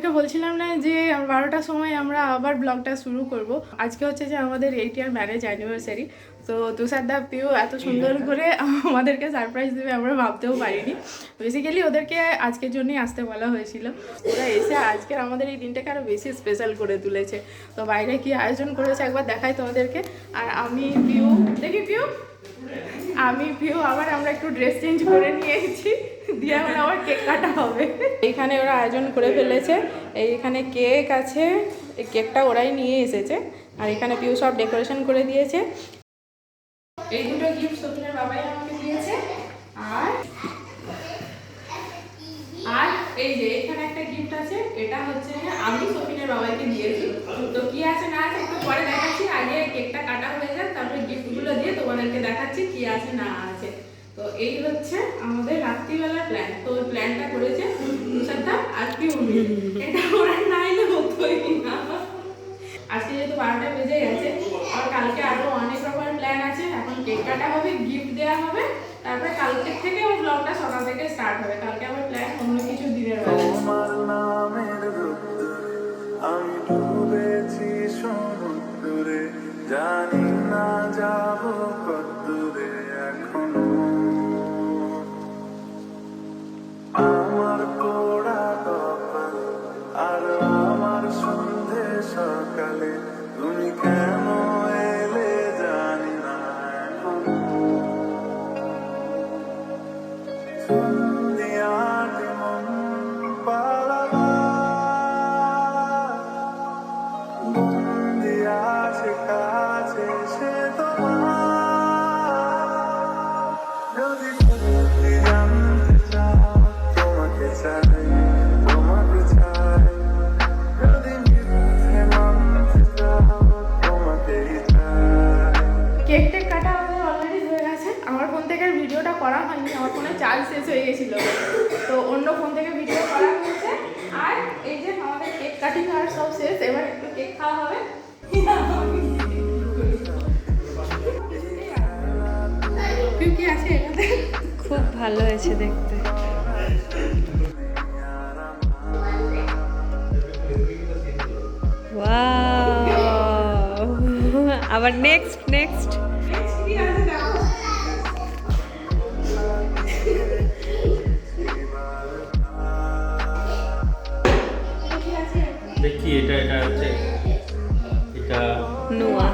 তোমাদেরকে বলছিলাম না যে 12টার সময় আমরা আবার ব্লগটা শুরু করব। আজকে হচ্ছে যে আমাদের 8 ইয়ার ম্যারেজ অ্যানিভার্সারি। তো তুষারদা পিউ এত সুন্দর করে আমাদেরকে সারপ্রাইজ দেবে আমরা ভাবতেও পারিনি। বেসিক্যালি ওদেরকে আজকের জন্যই আসতে বলা হয়েছিল। ওরা এসে আজকের আমাদের এই দিনটাকে আরও বেশি স্পেশাল করে তুলেছে। তো বাইরে কি আয়োজন করেছে একবার দেখাই তোমাদেরকে। আর আমি পিউ দেখি পিউ আবার আমরা একটু ড্রেস চেঞ্জ করে নিয়ে এসেছি, দিয়ে আমরা আবার কেক কাটা হবে। এইখানে ওরা আয়োজন করে ফেলেছে, এইখানে কেক আছে, এই কেকটা ওরাই নিয়ে এসেছে। আর এখানে পিউ সব ডেকোরেশন করে দিয়েছে। এই দুটো গিফট সপিনের বাবাই আমাকে দিয়েছে। আর এই যে এখানে একটা গিফট আছে, এটা হচ্ছে আমি সপিনের বাবাইকে দিয়েছি। তো কি আছে না আছে একটু পরে দেখাচ্ছি, আগে কেকটা কাটা হয়ে যাক, তারপরে গিফটগুলো দিয়ে তোমাদেরকে দেখাচ্ছি কি আছে না আছে। তো এই হচ্ছে আমাদের রাত্রিবেলার প্ল্যান। তো ওই প্ল্যানটা করেছে তুষারদা আর পিউ, এটা ওরা নাইলে হতোই না। আজকে যেহেতু 12টা বেজে গেছে, আর কালকে আরো অনেক রকমের প্ল্যান আছে। এখন কেক কাটা হবে, গিফট দেওয়া হবে, তারপরে কালকে থেকে ওই ব্লগটা সকাল থেকে স্টার্ট হবে। কালকে আবার প্ল্যান অন্য কিছু দিনের বেলা। আমি ডুবেছি সমুদ্রে, জানি না যাব কতদূরে এখনো। আমার পোড়া কপাল আর আমার সন্ধে সকালে, তুমি কেন এলে জানি না এখনো। সন্ধিয়াতে মন পালাবা, বন্দি আছে কাছে সে তোমার। যদি সত্যি জানতে চাও, তোমাকে চাই, তোমাকে চাই। যদি মিথ্যে মানতে চাও, তোমাকেই চাই। কেক টেক কাটা আমাদের অলরেডি হয়ে গেছে। আমার ফোন থেকে ভিডিওটা করা হয়নি, আমার ফোনে চার্জ শেষ হয়ে গেছিলো, তো অন্য ফোন থেকে ভিডিও করা হয়েছে। আর এই যে আমাদের কেক কাটিং আর সব শেষ, এবার একটু কেক খাওয়া হবে। কি আছে এটাতে? খুব ভালো হয়েছে দেখতে। ওয়াও, আবার নেক্সট দেখি এটা হচ্ছে এটা নোয়া।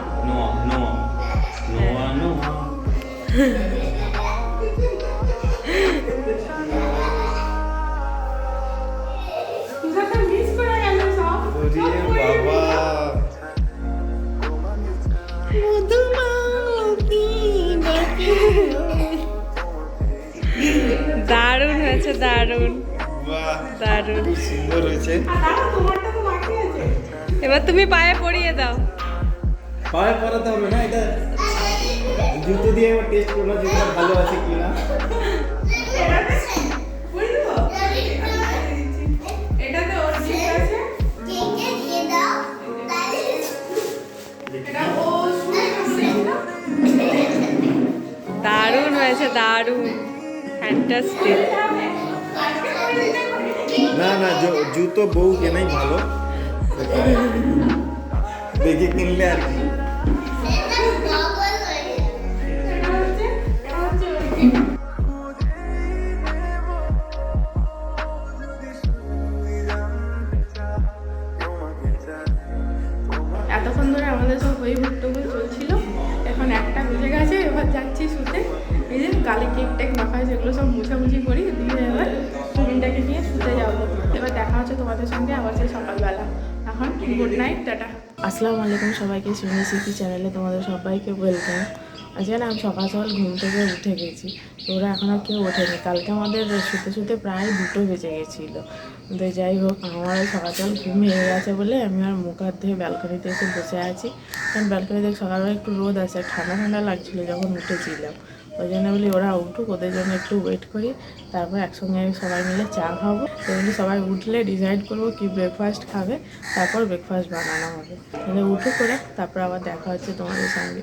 দারুণ হয়েছে, দারুণ সুন্দর হয়েছে। এবার তুমি পায়ে পরিয়ে দাও। পায়ে পরাতে হবে না, এটা জুতো দিয়ে এবার টেস্ট করবো যেটা ভালো আছে কিনা। দারুণ হয়েছে, দারুণ, ফ্যান্টাস্টিক। না জুতো বউ কেনাই ভালো, দেখে কিনলে আর কি। এতক্ষণ ধরে আমাদের সব হই হুট্টোগোল চলছিল, এখন 1টা বেজে গেছে, এবার যাচ্ছি শুতে। এই যে গালে কেক টেক মাখা হয়েছে, এগুলো সব মুছামুছি করি, দিয়ে এবার সুমিনটাকে নিয়ে শুতে যাবো। এবার দেখা হচ্ছে তোমাদের সঙ্গে আবার সেই সকালবেলা। এখন গুড নাইট, টাটা। আসসালামু আলাইকুম সবাইকে, সিরিনেরস্মৃতি চ্যানেলে তোমাদের সবাইকে ওয়েলকাম। আজকে না আমি সকাল ঘুম থেকে উঠে গেছি, তো ওরা এখন আর কেউ ওঠেনি। কালকে আমাদের শুতে প্রায় 2টো বেজে গেছিলো। তো যাই হোক, আমার সকাল ঘুম হয়ে গেছে বলে আমি আর মুখ হাত ধুয়ে ব্যালকনিতে এসে বসে আছি। কারণ ব্যালকনিতে সকালবেলা একটু রোদ আছে, ঠান্ডা লাগছিলো যখন উঠেছিলাম। ওই জন্য বলি ওরা উঠুক, ওদের জন্য একটু ওয়েট করি, তারপর একসঙ্গে সবাই মিলে চা খাবো। তো বলি সবাই উঠলে ডিসাইড করবো কি ব্রেকফাস্ট খাবে, তারপর ব্রেকফাস্ট বানানো হবে। তাহলে উঠুক করে, তারপর আবার দেখা হচ্ছে তোমাদের সঙ্গে।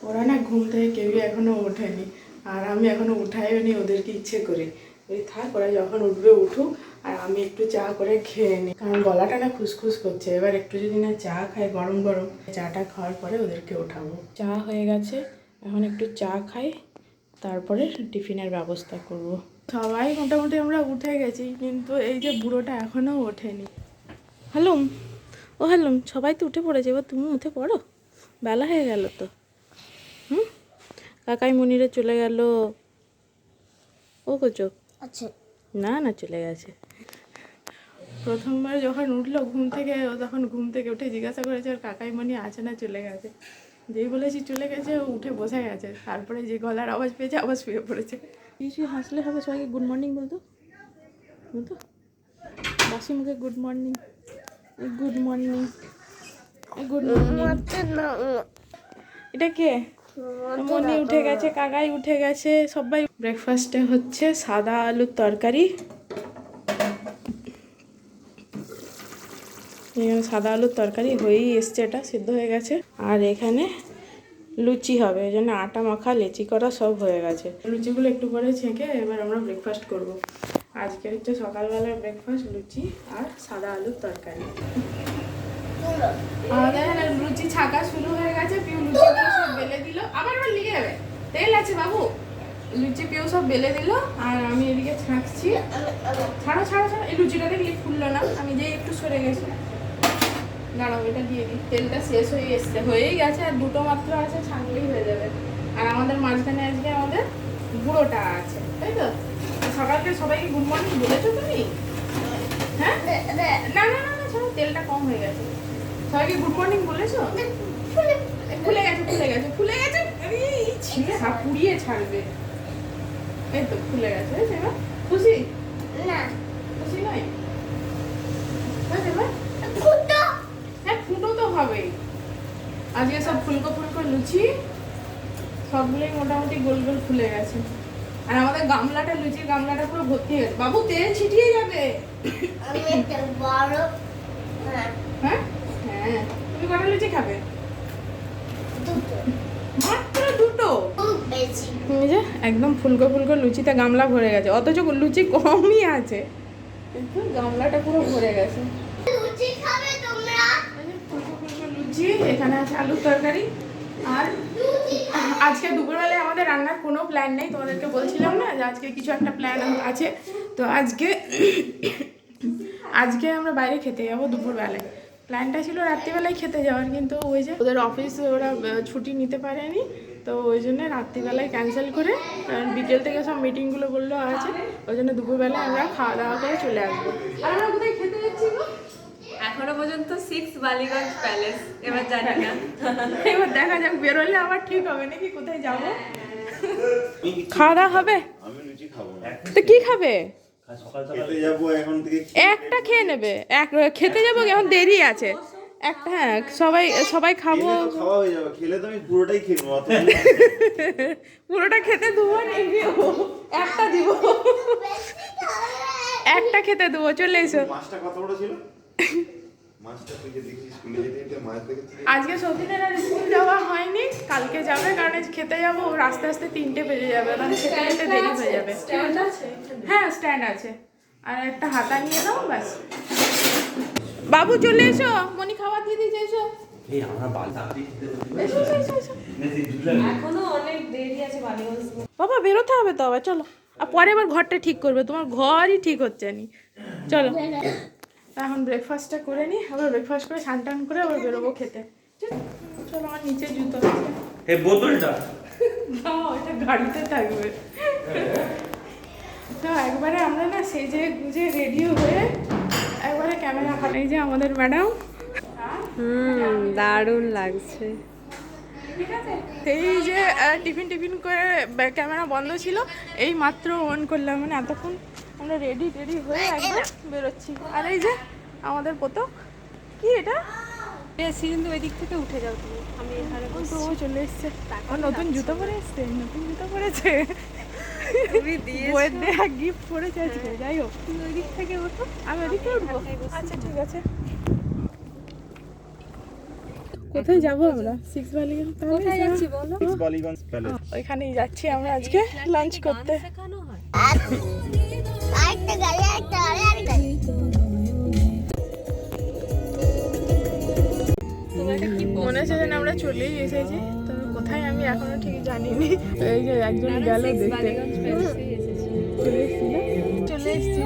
ওরা না ঘুম থেকে কেউই এখনো ওঠেনি, আর আমি এখনো উঠাইও নি ওদেরকে ইচ্ছে করে। এই থাক, ওরা যখন উঠবে উঠুক, আর আমি একটু চা করে খেয়ে নিই, কারণ গলাটা না খুসখুস করছে। এবার একটু যদি না চা খাই গরম গরম, চাটা খাওয়ার পরে ওদেরকে ওঠাবো। চা হয়ে গেছে, এখন একটু চা খাই, তারপরে টিফিনের ব্যবস্থা করব। সবাই মোটামুটি আমরা উঠে গেছি, কিন্তু এই যে বুড়োটা এখনও ওঠেনি। হ্যালুম, ও হ্যালুম, সবাই তো উঠে পড়েছে, এবার তুমি উঠে পড়ো, বেলা হয়ে গেল তো। কাকাই মনিরে চলে গেল। ও কোচো আচ্ছা, না না চলে গেছে। প্রথমবার যখন উঠলো ঘুম থেকে, ও তখন ঘুম থেকে উঠে জিজ্ঞাসা করেছে ওর কাকাই মনি আছে না চলে গেছে। যেই বলেছি চলে গেছে, ও উঠে বসে গেছে। তারপরে যে গলার আওয়াজ পেয়েছে আবার শুয়ে পড়েছে। কিছু হাসলে হবে, সবাইকে গুড মর্নিং বলতো, বলতো বাসি মুখে good morning, good morning, good morning. এটা কে? মনি উঠে গেছে, কাকাই উঠে গেছে, সবাই। ব্রেকফাস্টে হচ্ছে সাদা আলুর তরকারি। এখানে সাদা আলুর তরকারি হয়েই এসছে, এটা সিদ্ধ হয়ে গেছে। আর এখানে লুচি হবে, এই জন্য আটা মাখা লেচি করা সব হয়ে গেছে। লুচিগুলো একটু করে ছেঁকে এবার আমরা ব্রেকফাস্ট করব। আজকে হচ্ছে সকালবেলার ব্রেকফাস্ট লুচি আর সাদা আলুর তরকারি। আমাদের এখানে লুচি ছাকা শুরু হয়ে গেছে। পিউ লুচি সব বেলে দিল, আবার লিখে যাবে, তেল আছে বাবু। লুচি পিউ সব বেলে দিল, আর আমি এদিকে ছাঁকছি। ছাড়ো ছাড়ো ছাড়ো, এই লুচিটা দেখলি ফুললো না, আমি যে একটু সরে গেছি। দাঁড়াও, এটা দিয়ে দিই। তেলটা শেষ হয়ে এসছে, হয়েই গেছে, আর দুটো মাত্র আছে, ছাঁকলেই হয়ে যাবে। আর আমাদের মাঝখানে আজকে আমাদের বুড়োটা আছে, তাই তো? সকালকে সবাইকে গুড মর্নিং বলেছো তুমি? হ্যাঁ, না না না না, ছাড়ো, তেলটা কম হয়ে গেছে। সবাইকে গুড মর্নিং বলেছো? ফুলে গেছে ফুলে গেছে ফুলে গেছে, ছিঁড়ে পুড়িয়ে ছাড়বে। এই তো ফুলে গেছে, এবার খুশি? না খুশি নয়। হ্যাঁ, ফুটো তো হবেই। আজকে সব ফুলকো ফুলকো লুচি সবগুলোই মোটামুটি গোল গোল ফুলে গেছে। আর আমাদের গামলাটা, লুচির গামলাটা পুরো ভর্তি হয়ে গেছে। বাবু তেল ছিটিয়ে যাবে। হ্যাঁ হ্যাঁ, তুমি কটা লুচি খাবে? মাত্র দুটো। একদম ফুলকো ফুলকো লুচিতে গামলা ভরে গেছে, অথচ লুচি কমই আছে, কিন্তু গামলাটা পুরো ভরে গেছে। ফুলকো ফুলকো লুচি, এখানে আছে আলুর তরকারি। আর আজকে দুপুরবেলায় আমাদের রান্নার কোনো প্ল্যান নেই, তোমাদেরকে বলছিলাম না যে আজকে কিছু একটা প্ল্যান আছে। তো আজকে আমরা বাইরে খেতে যাবো দুপুরবেলায়। প্ল্যানটা ছিল রাত্রিবেলায় খেতে যাওয়ার, কিন্তু ওই যে ওদের অফিস ওরা ছুটি নিতে পারেনি, তো ওই জন্য রাত্রিবেলায় ক্যান্সেল করে, কারণ বিকেল থেকে সব মিটিংগুলো বললো আছে, ওই জন্য দুপুরবেলায় আমরা খাওয়া দাওয়া করে চলে আসবো। আর আমরা কোথায় খেতে যাচ্ছি গো? এখনো পর্যন্ত 6 বালিগঞ্জ প্যালেস, এবার জানি না, এবার দেখা যাক, বেরোলে আবার ঠিক হবে নাকি, কোথায় যাব। খাওয়া দাওয়া হবে? আমি লুচি খাবো না। তো কি খাবে? খেতে যাবো এখন থেকে। একটা খেয়ে নেবে, খেতে যাবো, এখন দেরি আছে একটা। হ্যাঁ, সবাই খাবো। খাওয়া হয়ে যাবে, খেলে তো আমি পুরোটাই খেয়ে নেবো। পুরোটা খেতে দেবো নাকি, একটা দিব, একটা খেতে দেবো। চলে এসো। মাছটা কত বড় ছিল? মাছটা তুই যে দেখছিস স্কুলে যেতে মাছ দেখেছিস? আজকে সতীনের আর স্কুল যাওয়া হয়নি, কালকে যাবে, কারণ খেতে যাবো আস্তে আস্তে 3টে বেজে যাবে, মানে খেতে যেতে দেরি হয়ে যাবে। হ্যাঁ, স্ট্যান্ড আছে, আর একটা হাতা নিয়ে নাও ব্যাস। বাবু চলে এসো, মনি খাবার দিয়ে দিয়েছে, এসো। এই আমরা বালতি এসো, এসো, এসো। এখনো অনেক দেরি আছে বালিগঞ্জ। বাবা বেরোতে হবে তো আবার, চলো। আর পরে আবার ঘরটা ঠিক করবে, তোমার ঘরই ঠিক হচ্ছে নি। চলো, এখন ব্রেকফাস্টটা করে নিই, আবার ব্রেকফাস্ট করে স্নান টান করে আবার বেরোবো খেতে। চলো, আমার নিচে জুতো আছে। এই বোতলটা এটা গাড়িতে থাকবে। তো একবারে আমরা না সেজে গুজে রেডি হয়ে একবারে ক্যামেরা হাতে। এই যে আমাদের ম্যাডাম, দারুণ লাগছে। এই যে টিফিন করে ক্যামেরা বন্ধ ছিল, এই মাত্র অন করলাম, মানে এতক্ষণ আমরা রেডি হয়ে একবার বেরোচ্ছি। আর এই যে আমাদের পোতো, কি এটা? সিরিন, ওই দিক থেকে উঠে যাও তুমি, আমি এখানে তো ও চলে এসছে, নতুন জুতো পরে এসছে, নতুন জুতো পরেছে, তুমি দিয়ে বইয়ের দেয়া গিফট পরেছে আজকে। যাই হোক, তুমি ওই দিক থেকে ওঠো, আমি ওদিকে উঠবো। আচ্ছা ঠিক আছে। কোথায় যাবো আমরা? 6 বালিগঞ্জ। কোথায় যাচ্ছি বলো? বালিগঞ্জ প্যালেস। ওইখানেই যাচ্ছি আমরা আজকে লাঞ্চ করতে। শেখানো হয়। মনে হচ্ছে যেন আমরা চলেই এসেছি, তবে কোথায় আমি এখনো ঠিক জানিনি। এই যে একজন গেল দেখতে, চলে এসেছি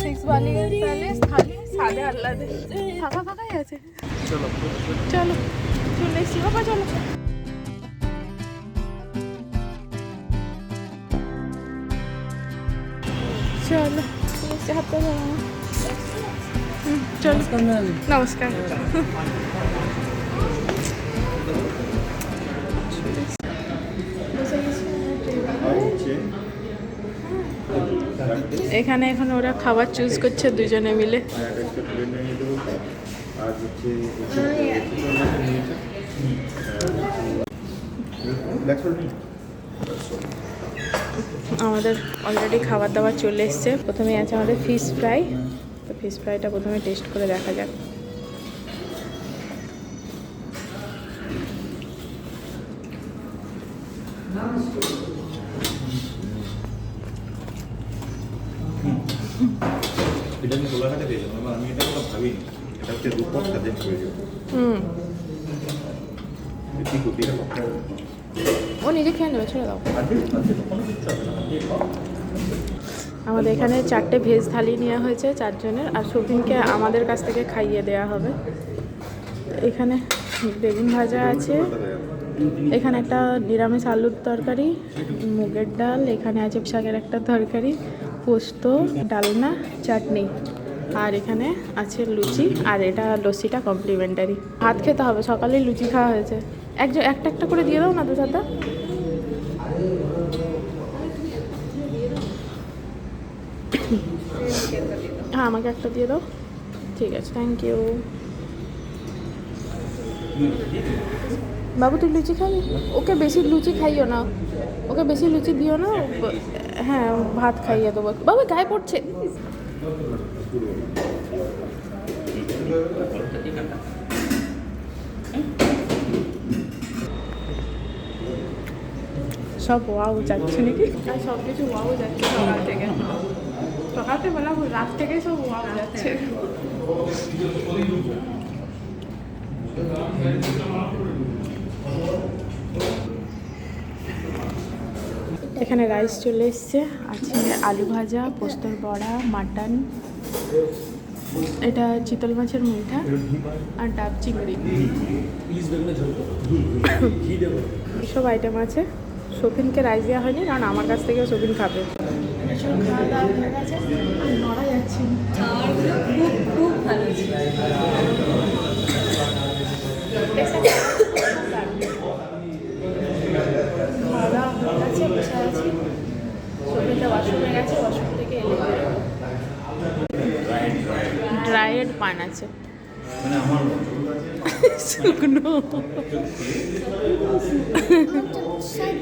সিক্স বালিগঞ্জ প্যালেস। খালি সাদে আহ্লাদে ফাঁকা ফাঁকাই আছে। চলো চলো চলে এসেছি বাবা, চলো চলো হাতটা চলো। নমস্কার। এখানে এখন ওরা খাবার চুজ করছে দুজনে মিলে। আমাদের অলরেডি খাবার দাবার চলে এসছে। প্রথমে আছে আমাদের ফিশ ফ্রাই, তো ফিশ ফ্রাইটা প্রথমে টেস্ট করে দেখা যাক। এটা আমি গোলাঘাটে দিয়েছিলাম, আমি এটা কোনো ভাবিনি। এটা হচ্ছে রূপক কাজের প্রয়োজন। ও নিজে খেয়ে নেবে, ছেড়ে দাও। আমাদের এখানে 4টে ভেজ থালি নেওয়া হয়েছে 4 জনের, আর শৌখিনকে আমাদের কাছ থেকে খাইয়ে দেওয়া হবে। এখানে বেগুন ভাজা আছে, এখানে একটা নিরামিষ আলুর তরকারি, মুগের ডাল, এখানে আছে শাকের একটা তরকারি, পোস্ত, ডালনা, চাটনি, আর এখানে আছে লুচি, আর এটা লস্যিটা কমপ্লিমেন্টারি। ভাত খেতে হবে, সকালেই লুচি খাওয়া হয়েছে। একটা একটা করে দিয়ে দাও না, দাদা। হ্যাঁ আমাকে একটা দিয়ে দাও, ঠিক আছে, থ্যাংক ইউ। বাবু তুই লুচি খাবি? ওকে বেশি লুচি খাইও না, ওকে বেশি লুচি দিও না। হ্যাঁ ভাত খাইয়ে দেবো। বাবু গায়ে পড়ছে। সব ওয়াও যাচ্ছে নাকি? আর সব কিছু ওয়াও যাচ্ছে সকাল থেকে। সকাল থেকে বলা রাত থেকে সব ওয়াও যাচ্ছে। এখানে রাইস চলে এসছে, আছে আলু ভাজা, পোস্তর বড়া, মাটন, এটা চিতল মাছের মুইঠা, আর ডাব চিংড়ি, এসব আইটেম আছে। শৌখিনকে রাইস দেওয়া হয়নি, কারণ আমার কাছ থেকে শৌখিন খাবে। খাওয়া দাওয়া হয়ে গেছে, আর নড়া যাচ্ছে না। খুব ভালো ছিল। খাওয়া দাওয়া হয়ে গেছে, বসে আছি। শৌখিনটা ওয়াশরুমে গেছে, ওয়াশরুম থেকে এলে ড্রাইড পান আছে, শুকনো।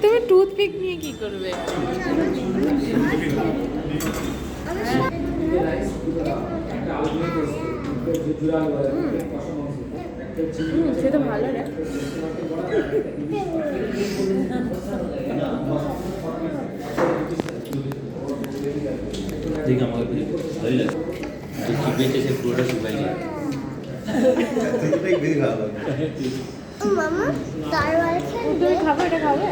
তুমি টুথপিক নিয়ে কি করবে? সে তো ভালো রে। देख हमारे भी सही लग तो बेचे से पूरा सुखाई गया মামা তারওয়াল খেলবে? তুমি খাবে? এটা খাবে?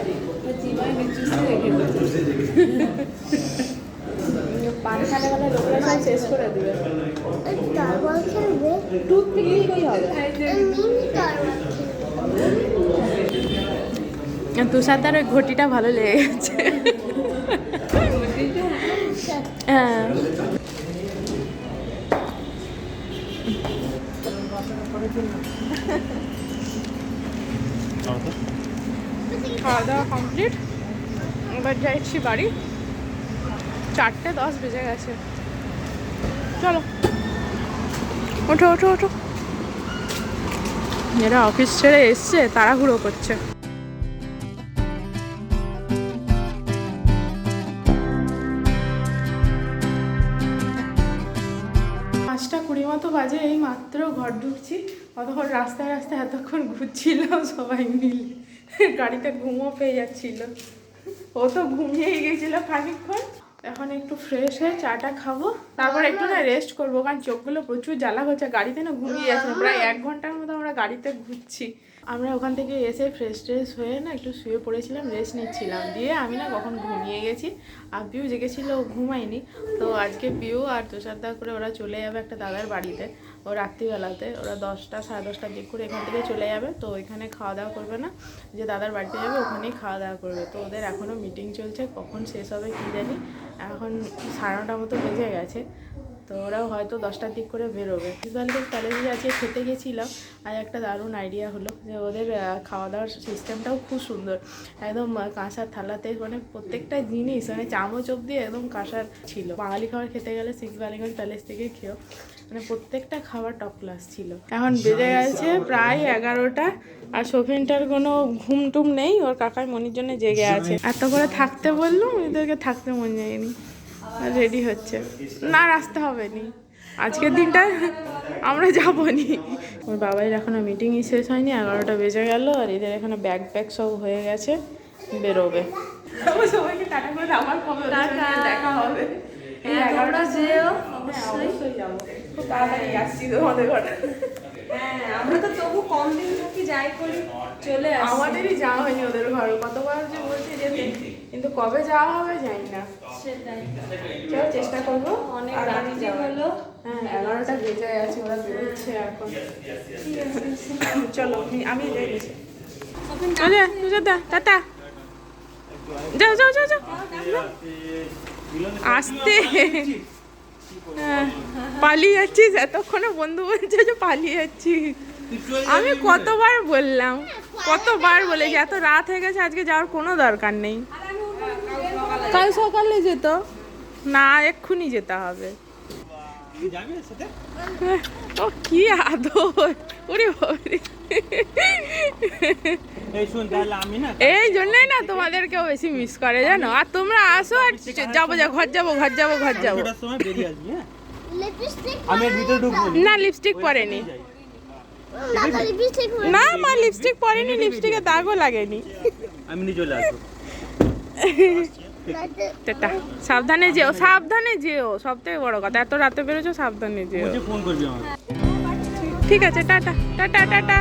পান খানে গেলে লোকরা সব শেষ করে দেবে। তারওয়াল খেলবে? টুথপিক দিয়ে কি হবে? মিনি তারওয়াল খেলবে। তুষারদার ওই ঘটিটা ভালো লেগে গেছে। হ্যাঁ খাওয়া দাওয়া কমপ্লিট, এবার যাচ্ছি বাড়ি। 4:10 বেজে গেছে। চলো ওঠো ওঠো ওঠো। এরা অফিস ছেড়ে এসছে, তাড়াহুড়ো করছে। 5:20 মতো বাজে, এই মাত্র ঘর ঢুকছি। অতক্ষণ রাস্তায় রাস্তায় এতক্ষণ ঘুরছিলাম সবাই মিলে, গাড়িতে ঘুমও পেয়ে যাচ্ছিল। ও তো ঘুমিয়েই গেছিল খানিকক্ষণ। এখন একটু ফ্রেশ হয়ে চাটা খাবো, তারপর একটু না রেস্ট করবো, কারণ চোখগুলো প্রচুর জ্বালা হচ্ছে, গাড়িতে না ঘুমিয়ে যাচ্ছে, প্রায় 1 ঘন্টার মতো আমরা গাড়িতে ঘুরছি। আমরা ওখান থেকে এসে ফ্রেশ ট্রেশ হয়ে না একটু শুয়ে পড়েছিলাম, রেস্ট নিচ্ছিলাম, দিয়ে আমি না কখন ঘুমিয়ে গেছি। আর পিউ জেগেছিল, ও ঘুমায়নি। তো আজকে পিউ আর তুষারদা করে ওরা চলে যাবে একটা দাদার বাড়িতে, ও রাত্রিবেলাতে, ওরা 10টা সাড়ে 10টার দিক করে এখান থেকে চলে যাবে। তো ওইখানে খাওয়া দাওয়া করবে না, যে দাদার বাড়িতে যাবে ওখানেই খাওয়া দাওয়া করবে। তো ওদের এখনও মিটিং চলছে, কখন শেষ হবে কী জানি, এখন 9:30 মতো বেজে গেছে। তো ওরাও হয়তো 10টার দিক করে বেরোবে। ইসবালিকের প্যালেসে আজকে খেতে গেছিলাম, আর একটা দারুণ আইডিয়া হলো যে ওদের খাওয়া দাওয়ার সিস্টেমটাও খুব সুন্দর, একদম কাঁসার থালাতে, মানে প্রত্যেকটা জিনিস মানে চামচ অবধি একদম কাঁসার ছিল। বাঙালি খাবার খেতে গেলে ইসবালিগঞ্জ প্যালেস থেকে খেয়েও, মানে প্রত্যেকটা খাবার টপ ক্লাস ছিল। এখন বেজে গেছে প্রায় 11টা, আর শোভিনটার কোনো ঘুম টুম নেই, ওর কাকার মনির জন্য জেগে আছে। এত করে থাকতে বললো, ওদেরকে থাকতে মন যায়নি, রেডি হচ্ছে না, আসতে হবে নি আজকের দিনটা, আমরা যাবো নি। ওর বাবার এখনো মিটিংই শেষ হয়নি, 11টা বেজে গেল, আর এদের এখানে ব্যাগ ব্যাগ সব হয়ে গেছে, বেরোবে। সবাইকে টাটা করে আমার কবে দেখা হবে। এই 11টা যেও, অবশ্যই যাবো, খুব তাড়াতাড়ি আসছি তোমাদের ঘরে। হ্যাঁ, আমরা তো তবু কম দিন থাকি, যাই করি চলে আসি। আমাদেরই যাওয়া হয়নি ওদের ঘরে, কতবার যে বলছি যেতে, কিন্তু কবে যাওয়া হবে জানি না। সেটাই, চলো চেষ্টা করবো, অনেক রাত্রি হলো। হ্যাঁ 11টা বেজে গেছে, ওরা বেরোচ্ছে এখন। চলো আমি যাই গেছি। টাটা, যাও যাও যাও যাও, আসতে পালিয়ে যাচ্ছিস, এতক্ষণে বন্ধু বলছে যে পালিয়ে যাচ্ছিস। আমি কতবার বললাম, কতবার বলেছি এত রাত হয়ে গেছে, আজকে যাওয়ার কোনো দরকার নেই, কাল সকালে যেত না, এক্ষুনি যেতে হবে। ও কি আদর, ওরে বাবারে। এই জন্যই না তোমাদেরকেও বেশি মিস করে জানো, আর তোমরা আসো আর যাবো, ঘর যাবো ঘর যাবো ঘর যাবো। না লিপস্টিক পরেনি, না মা লিপস্টিক পরেনি, লিপস্টিকে দাগও লাগেনি। আমি চলে আসবো। টাটা, সাবধানে যেও, সাবধানে যেও, সব থেকে বড় কথা, এত রাতে বেরোছো, সাবধানে যেও। ফোন করবি আমাকে। ঠিক আছে, টাটা টাটা টাটা।